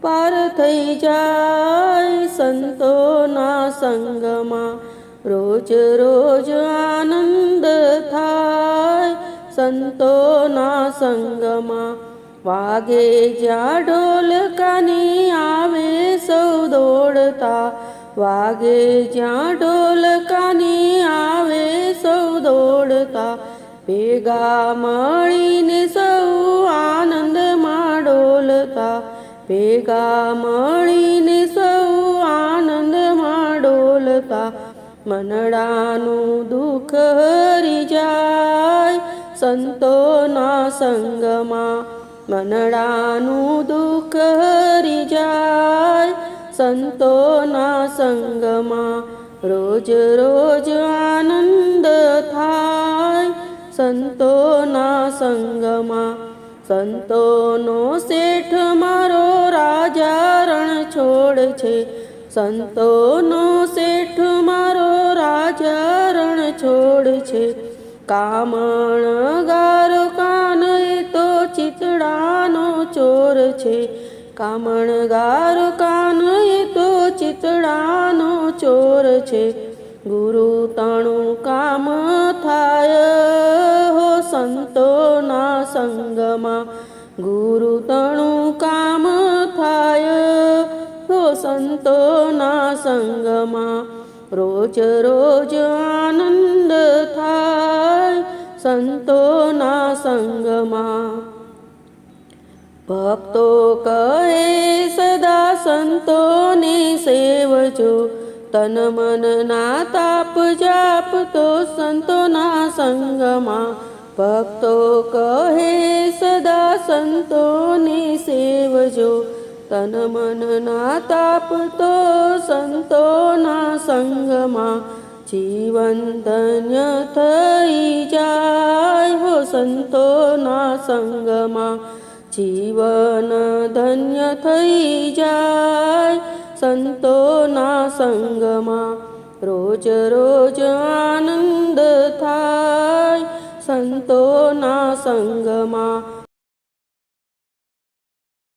પાર થઈ જાય સંતોના સંગમાં. રોજ રોજ આનંદ થાય સંતોના સંગમાં. વાગે જ્યાં ઢોલકાની આવે સૌ દોડતા, વાગે જ્યાં ઢોલકાની આવે સૌ દોડતા. ભેગા મળીને સૌ આનંદમાં ડોલતા, ભેગા મળીને સૌ આનંદમાં ડોલતા. મનડાનું દુઃખ હરી જાય સંતોના સંગમાં. મનડાનું દુઃખ હરી જાય સંતોના સંગમાં. રોજ રોજ આનંદ થાય સંતોના સંગમાં. સંતોનો શેઠ મારો રાજા રણછોડ છે, સંતોનો શેઠ મારો રાજા રણછોડ છે. કામણ ગારો કાન એ તો ચિતડાનો ચોર છે, કામણ ગારો કાન એ તો ચિતડાનો ચોર છે. ગુરુ તણું કામ થાય હો સંતોના સંગમાં. ગુરુ તણું કામ થાય હો સંતોના સંગમાં. રોજ રોજ આનંદ થાય સંતોના સંગમાં. ભક્તો કહે સદા સંતોને સેવજો, તન મન ના તાપ જાપતો સંતોના સંગમાં. ભક્તો કહે સદા સંતોને સેવજો, તન મન ના તાપતો સંતોના સંગમાં. જીવન ધન્ય થઈ જાય હો સંતોના સંગમાં. જીવન ધન્ય થઈ જાય સંતોના સંગમાં. રોજ રોજ આનંદ થાય સંતોના સંગમાં.